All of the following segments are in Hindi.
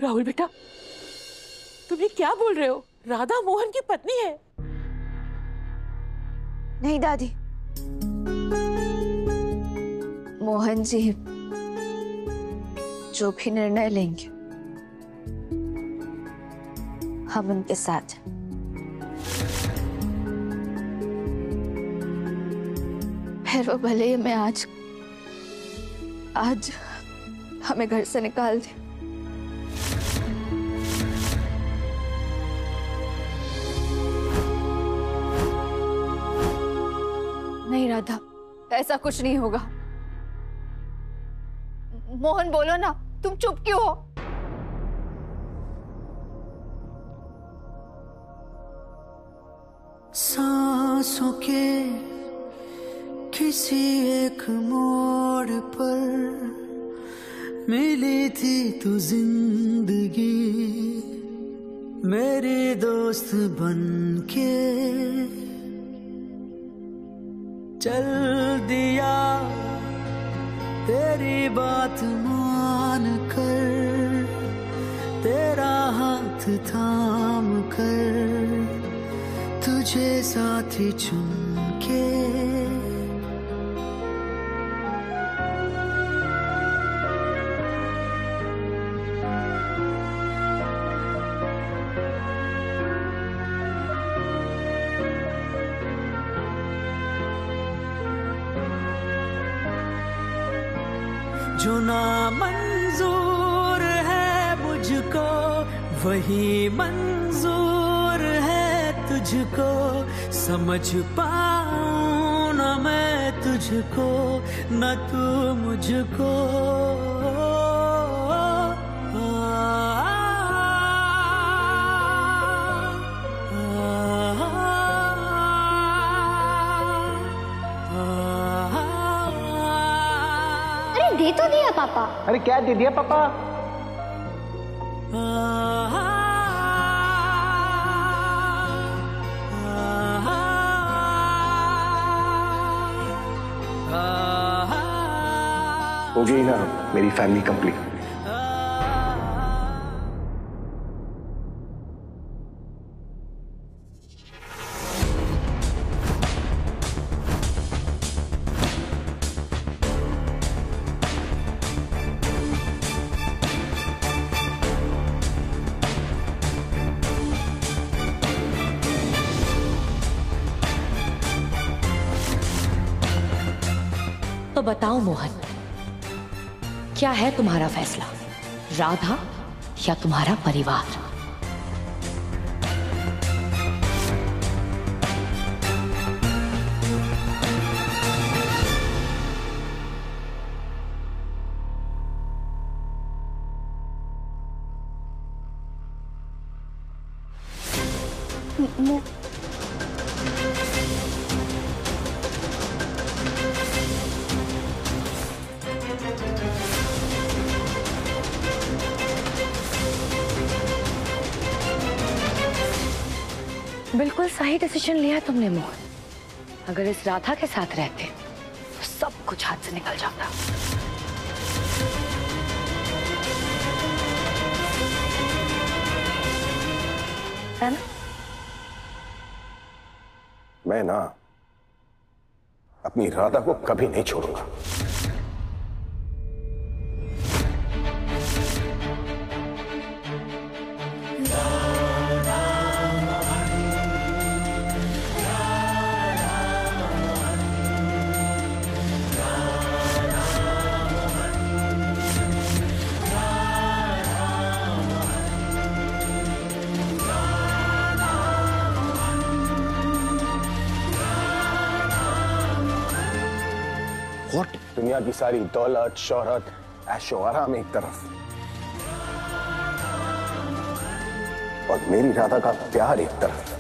राहुल बेटा, तुम ये क्या बोल रहे हो? राधा मोहन की पत्नी है। नहीं दादी, मोहन जी जो भी निर्णय लेंगे हम उनके साथ हैं। फिर वो भले ही मैं आज हमें घर से निकाल दे। नहीं राधा, ऐसा कुछ नहीं होगा। मोहन बोलो ना, तुम चुप क्यों हो? सांसों के किसी एक मोड़ पर मिली थी तू जिंदगी, मेरी दोस्त बनके चल दिया, तेरी बात मान कर, तेरा हाथ थाम कर, तुझे साथी चुन के। जो ना मंजूर है मुझको वही मंजूर है तुझको, समझ पाऊं न मैं तुझको न तू मुझको। दे तो दिया पापा। अरे क्या दे दिया पापा? हो गई ना मेरी फैमिली कंप्लीट। तो बताओ मोहन, क्या है तुम्हारा फैसला? राधा या तुम्हारा परिवार? बिल्कुल सही डिसीजन लिया तुमने मोहन। अगर इस राधा के साथ रहते तो सब कुछ हाथ से निकल जाता। है ना? मैं ना अपनी राधा को कभी नहीं छोड़ूंगा। What? दुनिया की सारी दौलत, शोहरत, ऐशो आराम एक तरफ, और मेरी राधा का प्यार एक तरफ।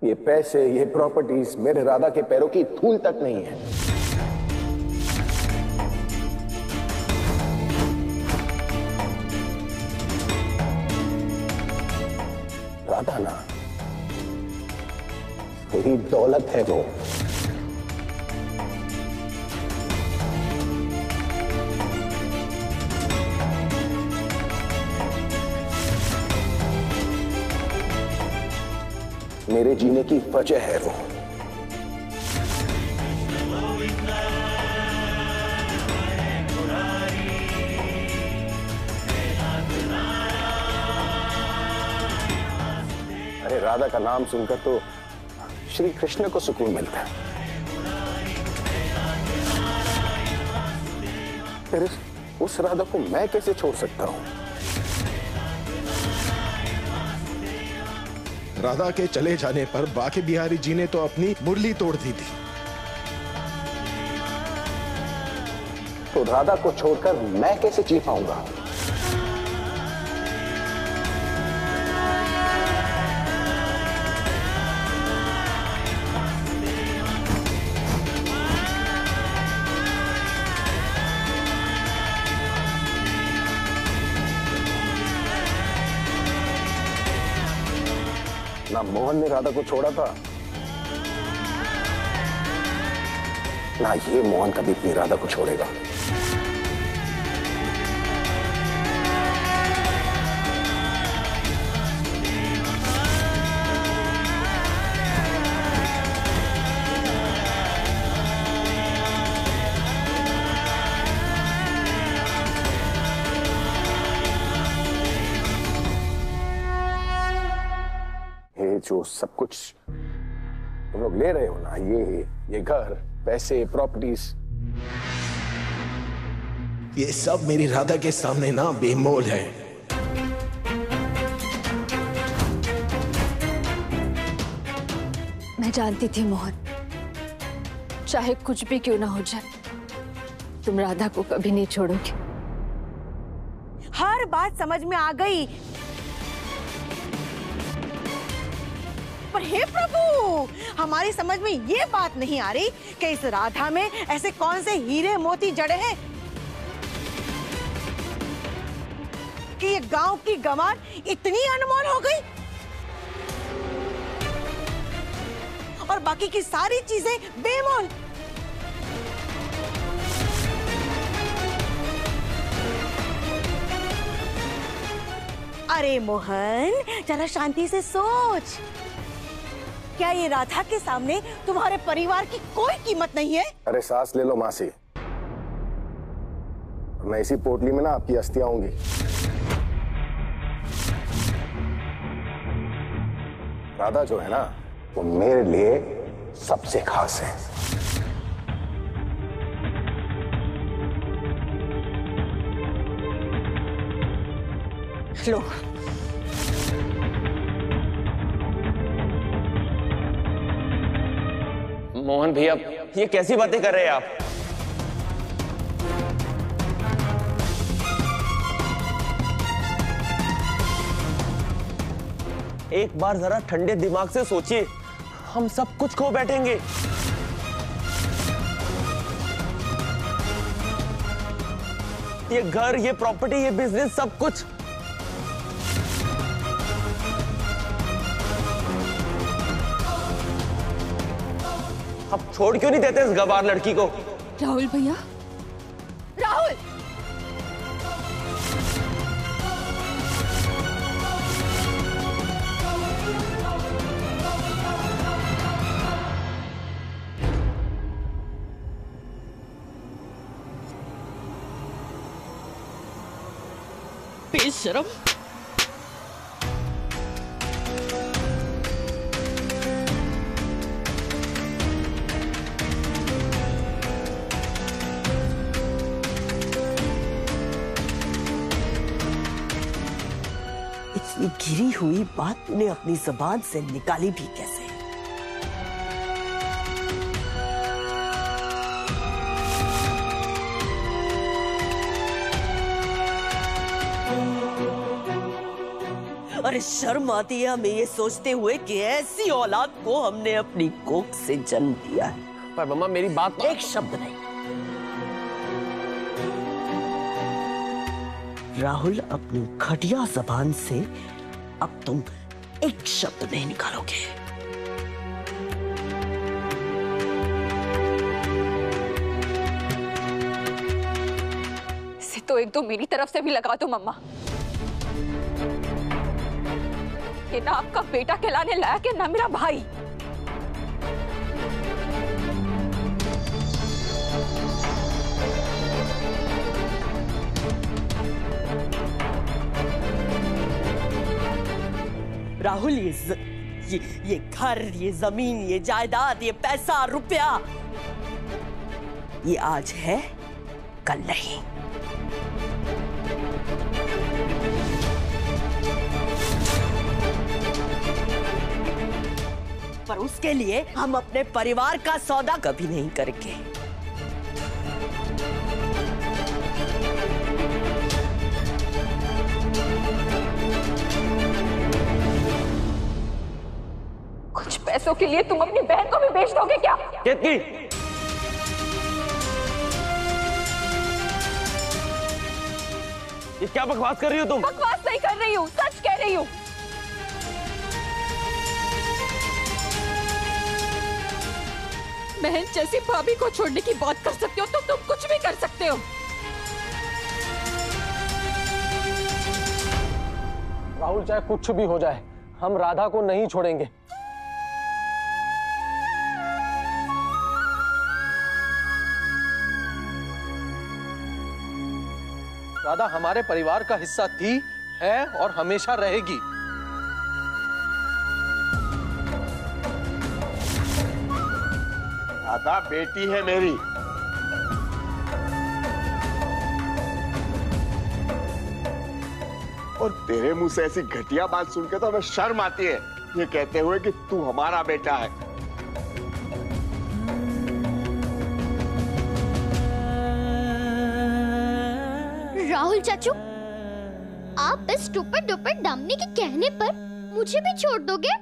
ये पैसे, ये प्रॉपर्टीज मेरे राधा के पैरों की धूल तक नहीं है। राधा ना, मेरी दौलत है वो। मेरे जीने की वजह है वो। अरे राधा का नाम सुनकर तो श्री कृष्ण को सुकून मिलता है, फिर उस राधा को मैं कैसे छोड़ सकता हूं? राधा के चले जाने पर बाके बिहारी जी ने तो अपनी मुरली तोड़ दी थी। तो राधा को छोड़कर मैं कैसे जी पाऊंगा? ना मोहन ने राधा को छोड़ा था, ना ये मोहन कभी अपनी राधा को छोड़ेगा। जो सब कुछ तुम लोग ले रहे हो ना, ये घर, पैसे, प्रॉपर्टीज, ये सब मेरी राधा के सामने ना बेमोल है। मैं जानती थी मोहन, चाहे कुछ भी क्यों ना हो जाए, तुम राधा को कभी नहीं छोड़ोगे। हर बात समझ में आ गई, पर हे प्रभु, हमारी समझ में ये बात नहीं आ रही कि इस राधा में ऐसे कौन से हीरे मोती जड़े हैं कि ये गांव की गंवार इतनी अनमोल हो गई और बाकी की सारी चीजें बेमोल। अरे मोहन, जरा शांति से सोच, क्या ये राधा के सामने तुम्हारे परिवार की कोई कीमत नहीं है? अरे सांस ले लो मासी, मैं इसी पोटली में ना आपकी अस्थियां होंगी। राधा जो है ना, वो मेरे लिए सबसे खास है। लो, मोहन भैया, ये कैसी बातें कर रहे हैं आप? एक बार जरा ठंडे दिमाग से सोचिए, हम सब कुछ खो बैठेंगे। ये घर, ये प्रॉपर्टी, ये बिजनेस, सब कुछ। अब छोड़ क्यों नहीं देते इस गवार लड़की को? राहुल भैया, राहुल! बेशरम! इतनी गिरी हुई बात तूने अपनी जबान से निकाली भी कैसे? अरे शर्म आती है हमें ये सोचते हुए कि ऐसी औलाद को हमने अपनी कोख से जन्म दिया है। पर मम्मा मेरी बात तो... एक शब्द नहीं। राहुल, अपनी घटिया जबान से अब तुम एक शब्द नहीं निकालोगे। इसे तो एक दो मेरी तरफ से भी लगा दो मम्मा। ये ना आपका बेटा कहलाने लायक है, ना मेरा भाई। राहुल, ये घर, ये जमीन, ये जायदाद, ये पैसा, रुपया, ये आज है, कल नहीं। पर उसके लिए हम अपने परिवार का सौदा कभी नहीं करेंगे। कुछ पैसों के लिए तुम अपनी बहन को भी बेच दोगे क्या? केतकी, ये क्या बकवास कर रही हो तुम? बकवास नहीं कर रही हूँ, सच कह रही हूँ। बहन जैसी भाभी को छोड़ने की बात कर सकते हो तो तुम कुछ भी कर सकते हो। राहुल, चाहे कुछ भी हो जाए, हम राधा को नहीं छोड़ेंगे। राधा हमारे परिवार का हिस्सा थी, है और हमेशा रहेगी। राधा बेटी है मेरी। और तेरे मुंह से ऐसी घटिया बात सुन के तो हमें शर्म आती है, ये कहते हुए कि तू हमारा बेटा है। राहुल चाचू, आप इस स्टूपिड दामिनी के कहने पर मुझे भी छोड़ दोगे?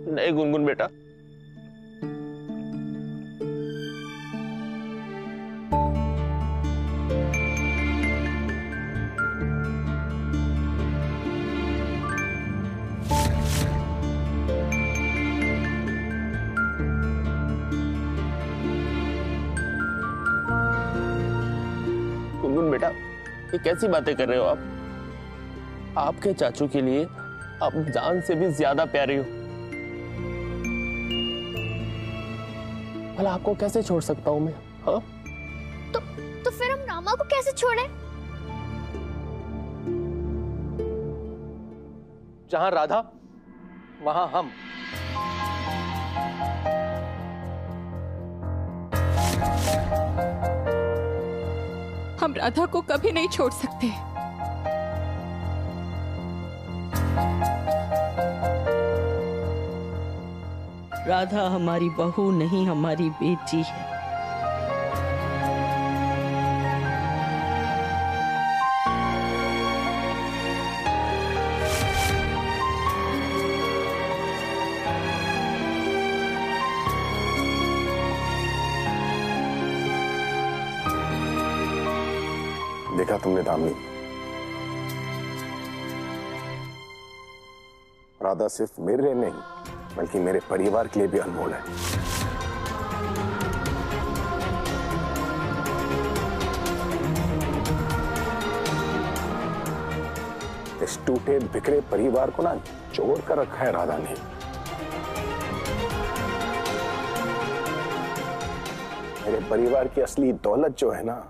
नहीं गुनगुन बेटा, गुनगुन बेटा, ये कैसी बातें कर रहे हो आप? आपके चाचू के लिए आप जान से भी ज्यादा प्यारी हो। भला आपको कैसे छोड़ सकता हूं मैं? हाँ? तो फिर हम रामा को कैसे छोड़ें? जहां राधा वहां हम। हम राधा को कभी नहीं छोड़ सकते। राधा हमारी बहू नहीं, हमारी बेटी है। देखा तुमने दामिनी, राधा सिर्फ मेरे लिए नहीं बल्कि मेरे परिवार के लिए भी अनमोल है। इस टूटे बिखरे परिवार को ना जोड़ कर रखा है राधा ने। मेरे परिवार की असली दौलत जो है ना,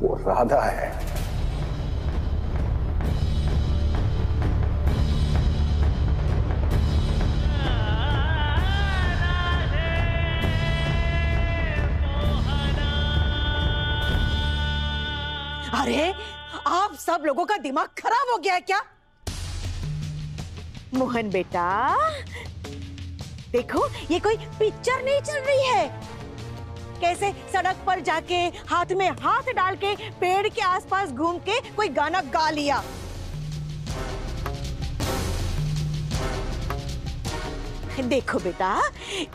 वो राधा है। अरे आप सब लोगों का दिमाग खराब हो गया है क्या? मोहन बेटा देखो, ये कोई पिक्चर नहीं चल रही है। कैसे सड़क पर जाके हाथ में हाथ डाल के पेड़ के आसपास घूम के कोई गाना गा लिया। देखो बेटा,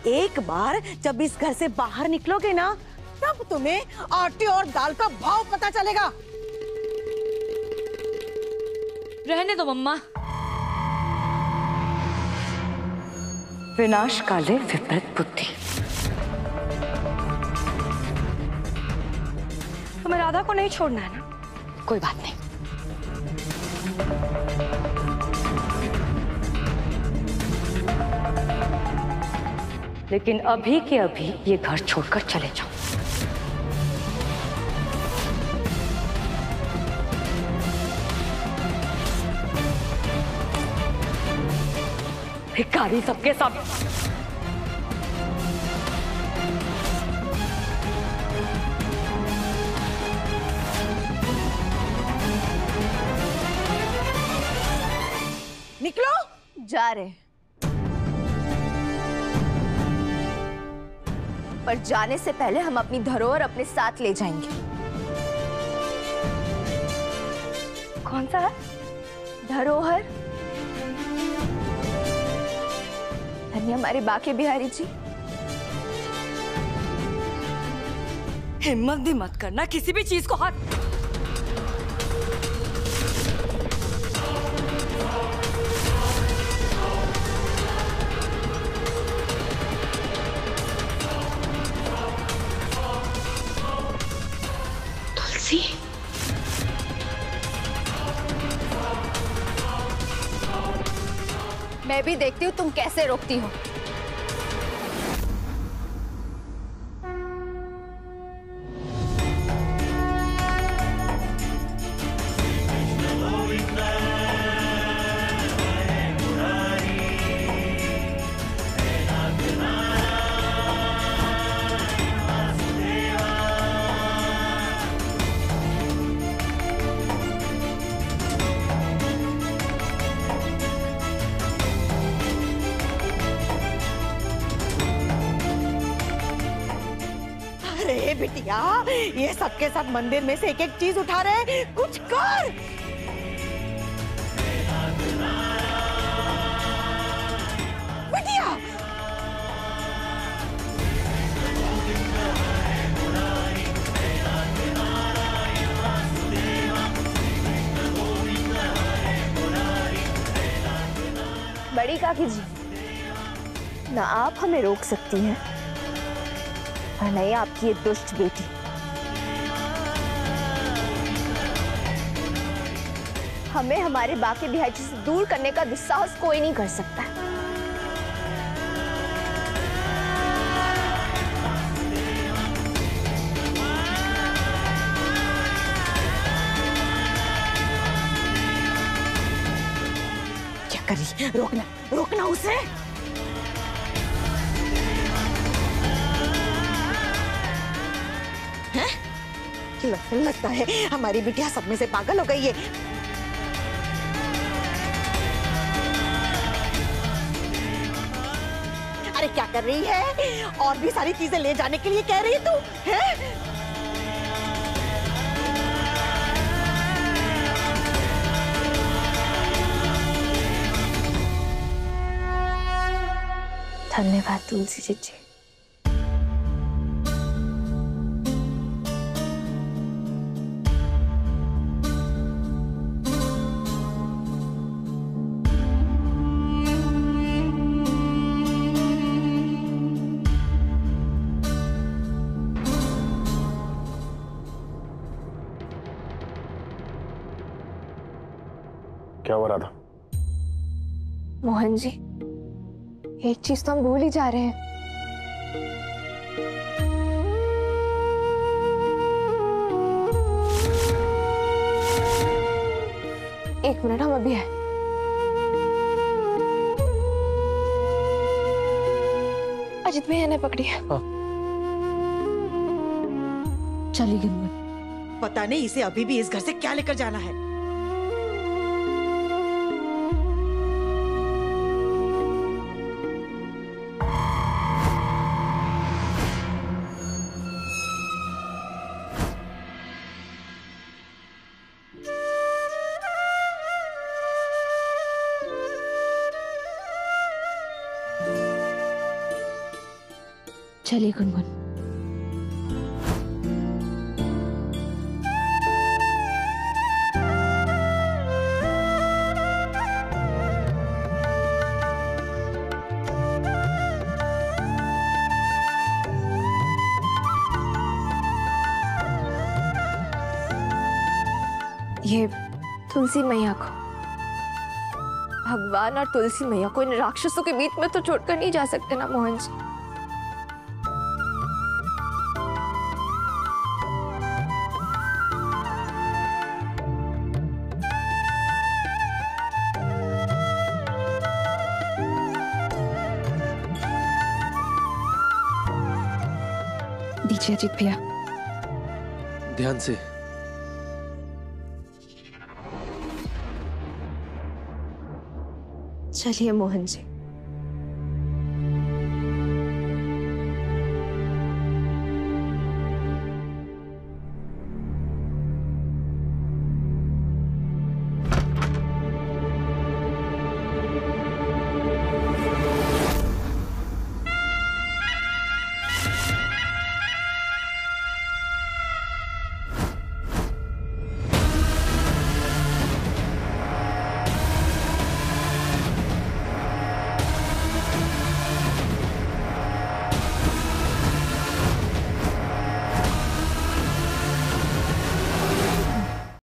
एक बार जब इस घर से बाहर निकलोगे ना, तब तुम्हें आटे और दाल का भाव पता चलेगा। रहने दो मम्मा। विनाश काले विपरीत बुद्धि। तुम्हें राधा को नहीं छोड़ना है ना? कोई बात नहीं। लेकिन अभी के अभी ये घर छोड़कर चले जाओ। भिखारी सबके सब। निकलो। जा रहे, पर जाने से पहले हम अपनी धरोहर अपने साथ ले जाएंगे। कौन सा है? धरोहर। धन्य हमारे बाके बिहारी जी। हिम्मत भी मत करना किसी भी चीज को हाथ। तुलसी, मैं भी देखती हूँ तुम कैसे रोकती हो। अरे बिटिया, ये सबके सब मंदिर में से एक एक चीज उठा रहे हैं, कुछ कर। बिटिया, बड़ी काकी जी, ना आप हमें रोक सकती हैं और नहीं आपकी ये दुष्ट बेटी। हमें हमारे बाकी बिहारी से दूर करने का दुस्साहस कोई नहीं कर सकता। क्या करी? रोकना, रोकना उसे। लगता है हमारी बिटिया सब में से पागल हो गई है। अरे क्या कर रही है? और भी सारी चीजें ले जाने के लिए कह रही है तू, हैं? धन्यवाद तुलसी जी। क्या हो रहा था? मोहन जी, एक चीज तो हम भूल ही जा रहे हैं। एक मिनट, हम अभी आए। अजित भैया ने पकड़ी है। चली गई। पता नहीं इसे अभी भी इस घर से क्या लेकर जाना है। चलिए गुनगुन। ये तुलसी मैया को, भगवान और तुलसी मैया को इन राक्षसों के बीच में तो छोड़कर नहीं जा सकते ना मोहन जी। दीजिए अजीत भैया। ध्यान से। चलिए मोहन जी।